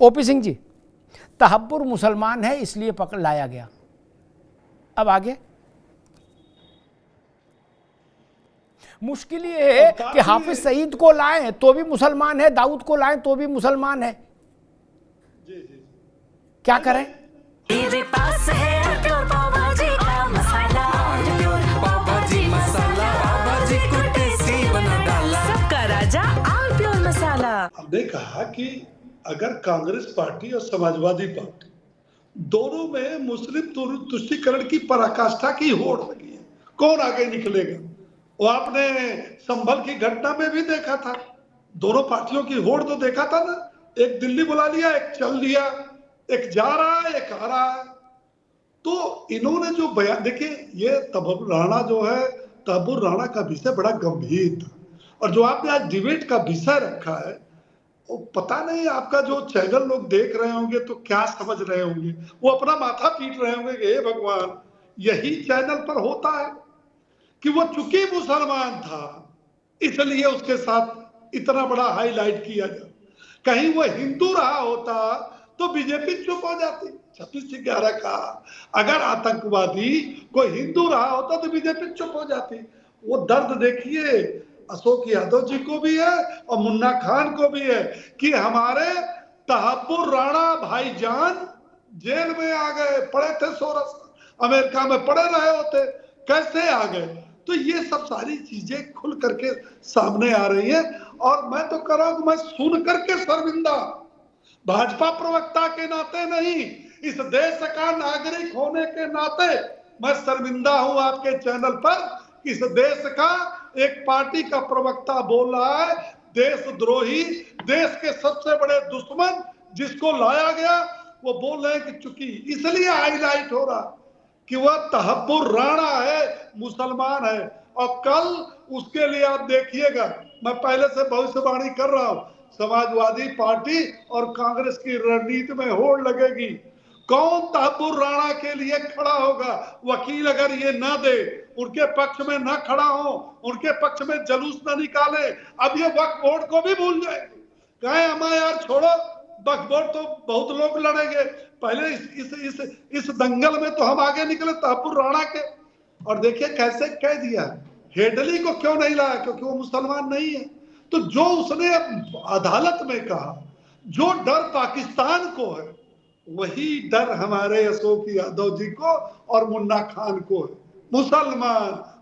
OP Singh ji, तहब्बुर मुसलमान है इसलिए पकड़ लाया गया। अब आगे मुश्किल ये है कि हाफिज सईद को लाएं तो भी मुसलमान है, दाऊद को लाएं तो भी मुसलमान है। क्या करें? मेरे पास है प्योर पाव भाजी का मसाला, पाव भाजी मसाला, पाव भाजी को टेस्टी बना डाला, सबका राजा आल प्योर मसाला। हमने कहा कि अगर कांग्रेस पार्टी और समाजवादी पार्टी दोनों में मुस्लिम तुष्टीकरण की पराकाष्ठा की होड़ लगी है, कौन आगे निकलेगा? वो आपने संभल की घटना में भी देखा था, दोनों पार्टियों की होड़ तो देखा था ना। एक दिल्ली बुला लिया, एक चल लिया, एक जा रहा है, एक आ रहा है। तो इन्होंने जो बयान, देखिए ये तहब्बुर राणा जो है, तहब्बुर राणा का विषय बड़ा गंभीर था, और जो आपने आज डिबेट का विषय रखा है, वो पता नहीं आपका जो चैनल लोग देख रहे होंगे तो क्या समझ रहे होंगे, वो अपना माथा पीट रहे होंगे कि हे भगवान, यही चैनल पर होता है कि वो चूंकि मुसलमान था इसलिए उसके साथ इतना बड़ा हाईलाइट किया जाए। कहीं वो हिंदू रहा होता तो बीजेपी चुप हो जाती। 26/11 का अगर आतंकवादी कोई हिंदू रहा होता तो बीजेपी चुप हो जाती। वो दर्द देखिए अशोक यादव जी को भी है और मुन्ना खान को भी है कि हमारे तहब्बुर राणा भाईजान जेल में आ गए, पड़े थे 16 साल अमेरिका में पड़े रहे होते, कैसे आ गए? तो ये सब सारी चीजें खुल करके सामने आ रही है, और मैं तो कह रहा हूं कि मैं सुन करके शर्मिंदा, भाजपा प्रवक्ता के नाते नहीं, इस देश का नागरिक होने के नाते मैं शर्मिंदा हूं आपके चैनल पर। इस देश का एक पार्टी का प्रवक्ता बोल रहा है देशद्रोही, देश के सबसे बड़े दुश्मन जिसको लाया गया, वो बोल रहे हैं कि चूंकि इसलिए हाईलाइट हो रहा कि वह तहब्बुर राणा है, मुसलमान है, और कल उसके लिए आप देखिएगा, मैं पहले से भविष्यवाणी कर रहा हूं, समाजवादी पार्टी और कांग्रेस की रणनीति में होड़ लगेगी। कौन तहब्बुर राणा के लिए खड़ा होगा? वकील अगर ये ना दे, उनके पक्ष में ना खड़ा हो, उनके पक्ष में जुलूस ना निकाले, अब ये वक्फ बोर्ड को भी भूल जाएंगे, कहें हमारे यार छोड़ो, वक्फ बोर्ड तो बहुत लोग लड़ेंगे, पहले इस दंगल में तो हम आगे निकले तहब्बुर राणा के। और देखिए कैसे कह दिया, हेडली को क्यों नहीं लाया? क्योंकि वो मुसलमान नहीं है। तो जो उसने अदालत में कहा, जो डर पाकिस्तान को है, वही डर हमारे अशोक यादव जी को और मुन्ना खान को है।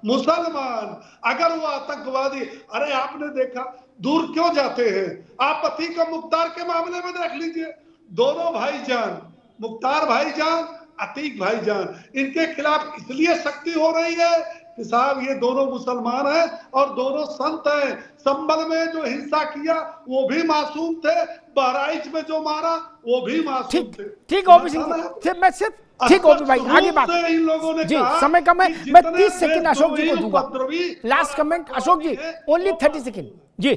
मुसलमान अगर वो आतंकवादी, अरे आपने देखा दूर क्यों जाते हैं आप? अतीक और मुख्तार के मामले में देख लीजिए, दोनों भाईजान, मुख्तार भाईजान, अतीक भाईजान, इनके खिलाफ इसलिए सख्ती हो रही है कि साहब ये दोनों मुसलमान हैं और दोनों संत हैं। संभल में जो हिंसा किया वो भी मासूम थे, बहराइच में जो मारा वो भी मासूम थे। ठीक ओपी सिंह जी, मैं सिर्फ ठीक ओपी भाई आगे बात इन लोगों ने जी, कहा समय कम है, मैं 30 सेकंड अशोक जी को दूंगा, लास्ट कमेंट अशोक जी, ओनली 30 सेकंड जी।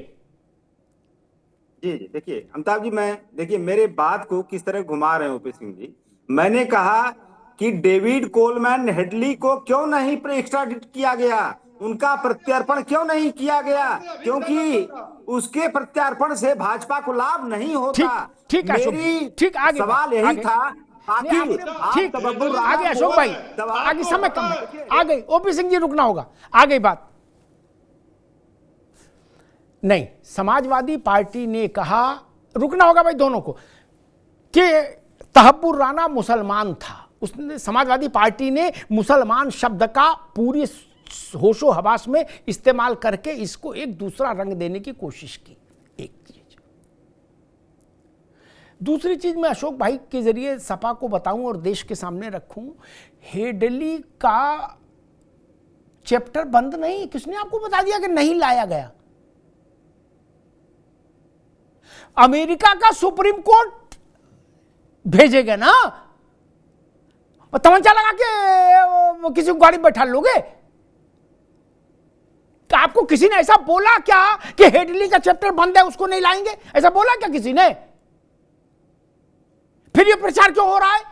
जी देखिए अमिताभ जी, मैं देखिए मेरे बात को किस तरह घुमा रहे हैं ओपी सिंह जी। मैंने कहा कि डेविड कोलमैन हेडली को क्यों नहीं एक्स्ट्राडिट किया गया, उनका प्रत्यार्पण क्यों नहीं किया गया? क्योंकि उसके प्रत्यार्पण से भाजपा को लाभ नहीं होता। ठीक मेरी ठीक आगे सवाल यही था। ठीक आगे अशोक भाई, आगे समय कम है, आ गई ओपी सिंह जी, रुकना होगा, आ गई बात। नहीं, समाजवादी पार्टी ने कहा, रुकना होगा भाई दोनों को, कि तहब्बुर राणा मुसलमान था। उसने, समाजवादी पार्टी ने मुसलमान शब्द का पूरी होशो हवास में इस्तेमाल करके इसको एक दूसरा रंग देने की कोशिश की। एक चीज, दूसरी चीज मैं अशोक भाई के जरिए सपा को बताऊं और देश के सामने रखूं, हेडली का चैप्टर बंद नहीं, किसने आपको बता दिया कि नहीं लाया गया? अमेरिका का सुप्रीम कोर्ट भेजेगा ना, और तमंचा लगा के किसी को गाड़ी में बैठा लोगे? क्या आपको किसी ने ऐसा बोला क्या कि हेडली का चैप्टर बंद है उसको नहीं लाएंगे? ऐसा बोला क्या किसी ने? फिर ये प्रचार क्यों हो रहा है?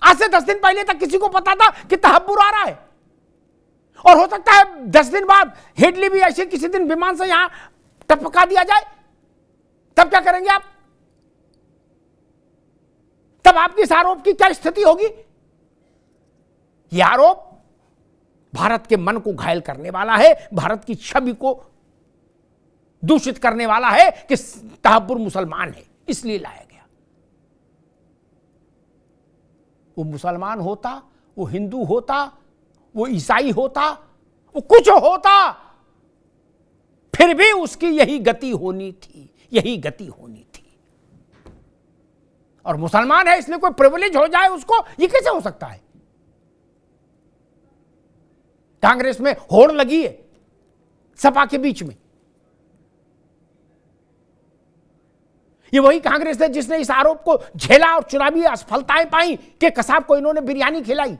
आज से 10 दिन पहले तक किसी को पता था कि तहब्बुर आ रहा है, और हो सकता है 10 दिन बाद हेडली भी ऐसे किसी दिन विमान से यहां टपका दिया जाए। तब क्या करेंगे आप? तब आपकी इस आरोप की क्या स्थिति होगी? यह आरोप भारत के मन को घायल करने वाला है, भारत की छवि को दूषित करने वाला है कि तहब्बुर मुसलमान है, इसलिए लाया गया। वो मुसलमान होता, वो हिंदू होता, वो ईसाई होता, वो कुछ होता, फिर भी उसकी यही गति होनी थी, यही गति होनी थी। और मुसलमान है इसलिए कोई प्रिविलेज हो जाए उसको, ये कैसे हो सकता है? कांग्रेस में होड़ लगी है सपा के बीच में। ये वही कांग्रेस है जिसने इस आरोप को झेला और चुनावी असफलताएं पाई कि कसाब को इन्होंने बिरयानी खिलाई।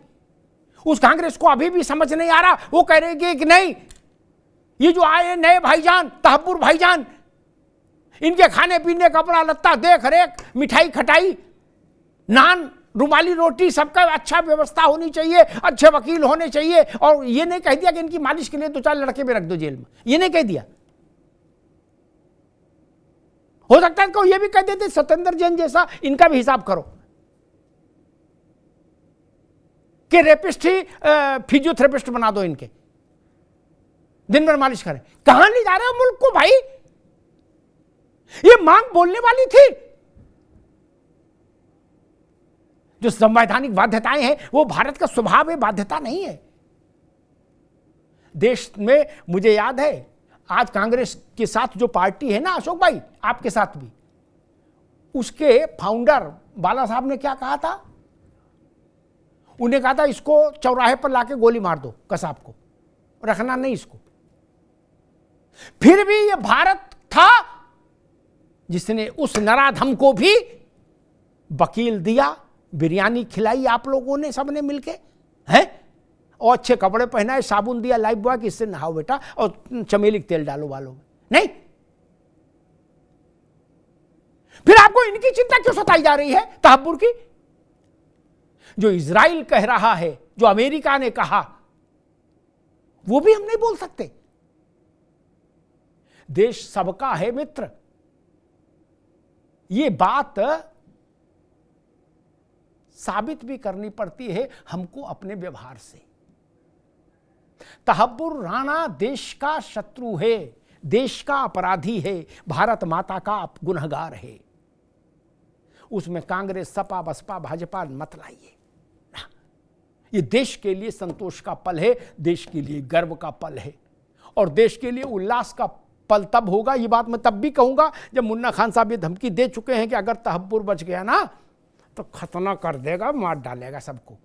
उस कांग्रेस को अभी भी समझ नहीं आ रहा, वो कह रहे कि नहीं, ये जो आए नए भाईजान, तहब्बुर भाईजान, इनके खाने पीने, कपड़ा लत्ता, देख रेख, मिठाई खटाई, नान, रुमाली रोटी, सबका अच्छा व्यवस्था होनी चाहिए, अच्छे वकील होने चाहिए। और ये नहीं कह दिया कि इनकी मालिश के लिए 2-4 लड़के भी रख दो जेल में, ये नहीं कह दिया। हो सकता है कि ये भी कह देते सत्येंद्र जैन जैसा, इनका भी हिसाब करो कि रेपिस्ट ही फिजियोथेरेपिस्ट बना दो, इनके दिन भर मालिश करें। कहां ले जा रहे हो मुल्क को भाई? ये मांग बोलने वाली थी। जो संवैधानिक बाध्यताएं हैं वो भारत का स्वभाव है, बाध्यता नहीं है। देश में मुझे याद है, आज कांग्रेस के साथ जो पार्टी है ना अशोक भाई, आपके साथ भी, उसके फाउंडर बाला साहब ने क्या कहा था? उन्हें कहा था इसको चौराहे पर लाके गोली मार दो, कसाब को रखना नहीं इसको। फिर भी ये भारत था जिसने उस नराधम को भी वकील दिया, बिरयानी खिलाई आप लोगों ने सबने मिलके, हैं, और अच्छे कपड़े पहनाए, साबुन दिया लाइफ बॉय कि इससे नहाओ बेटा और चमेली तेल डालो बालों में। नहीं, फिर आपको इनकी चिंता क्यों सताई जा रही है तहब्बुर की? जो इजराइल कह रहा है, जो अमेरिका ने कहा, वो भी हम नहीं बोल सकते। देश सबका है मित्र, ये बात साबित भी करनी पड़ती है हमको अपने व्यवहार से। तहब्बुर राणा देश का शत्रु है, देश का अपराधी है, भारत माता का गुनहगार है। उसमें कांग्रेस, सपा, बसपा, भाजपा मत लाइए। ये देश के लिए संतोष का पल है, देश के लिए गर्व का पल है, और देश के लिए उल्लास का पल तब होगा, ये बात मैं तब भी कहूंगा जब मुन्ना खान साहब ये धमकी दे चुके हैं कि अगर तहब्बुर बच गया ना तो खतना कर देगा, मार डालेगा सबको।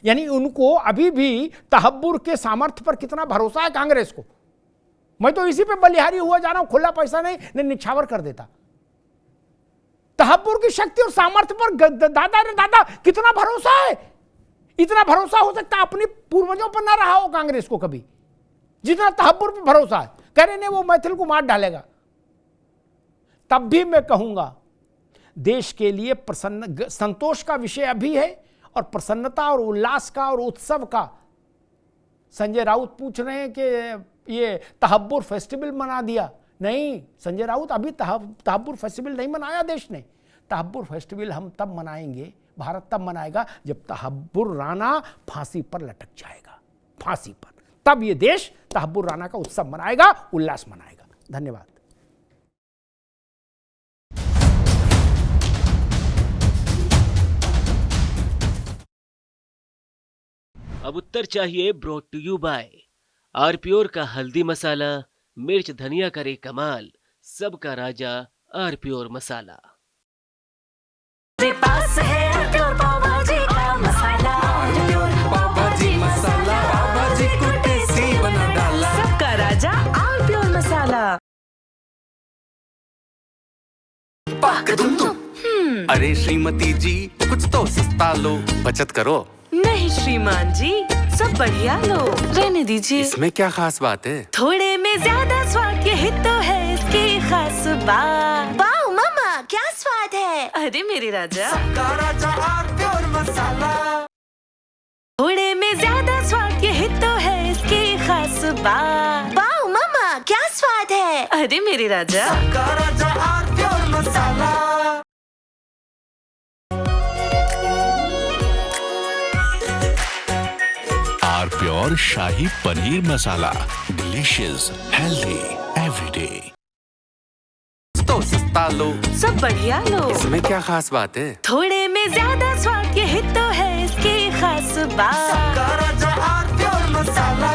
यानी उनको अभी भी तहब्बुर के सामर्थ्य पर कितना भरोसा है कांग्रेस को। मैं तो इसी पे बलिहारी हुआ जा रहा हूं, खुला पैसा नहीं निछावर कर देता। तहब्बुर की शक्ति और सामर्थ्य पर दादा रे दादा कितना भरोसा है। इतना भरोसा हो सकता है अपने पूर्वजों पर ना रहा हो कांग्रेस को कभी, जितना तहब्बुर पर भरोसा है। कह रहे ने वो मैथिल को मार डालेगा। तब भी मैं कहूंगा देश के लिए प्रसन्न, संतोष का विषय अभी है, और प्रसन्नता और उल्लास का और उत्सव का। संजय राउत पूछ रहे हैं कि ये तहब्बुर फेस्टिवल मना दिया। नहीं संजय राउत, अभी तहब्बुर फेस्टिवल नहीं मनाया देश ने। तहब्बुर फेस्टिवल हम तब मनाएंगे, भारत तब मनाएगा जब तहब्बुर राणा फांसी पर लटक जाएगा, फांसी पर। तब ये देश तहब्बुर राणा का उत्सव मनाएगा, उल्लास मनाएगा। धन्यवाद। अब उत्तर चाहिए ब्रॉट टू यू बाय आरप्योर का हल्दी मसाला, मिर्च धनिया करे कमाल, सबका राजा आरप्योर मसाला। मेरे पास है आरप्योर पाव भाजी का मसाला, आरप्योर पाव भाजी मसाला, पाव भाजी को टेस्टी बना डाला, सबका राजा आरप्योर मसाला। अरे श्रीमती जी कुछ तो सस्ता लो, बचत करो। नहीं श्रीमान जी, सब बढ़िया लो, रहने दीजिए। इसमें क्या खास बात है? थोड़े में ज्यादा स्वाद, यही तो है इसकी खास बात। वाओ मामा, क्या स्वाद है। अरे मेरे राजा, सबका राजा आरप्योर मसाला। थोड़े में ज्यादा स्वाद, यही तो है इसकी खास बात। वाओ मामा, क्या स्वाद है। अरे मेरे राजा, सबका राजा R Pure masala. R Pure shahi paneer masala, delicious, healthy everyday. तो सस्ता लो, सब बढ़िया लो, इसमें क्या खास बात है? थोड़े में ज्यादा स्वाद, यही तो है इसकी खास बात। राजा आर प्योर मसाला।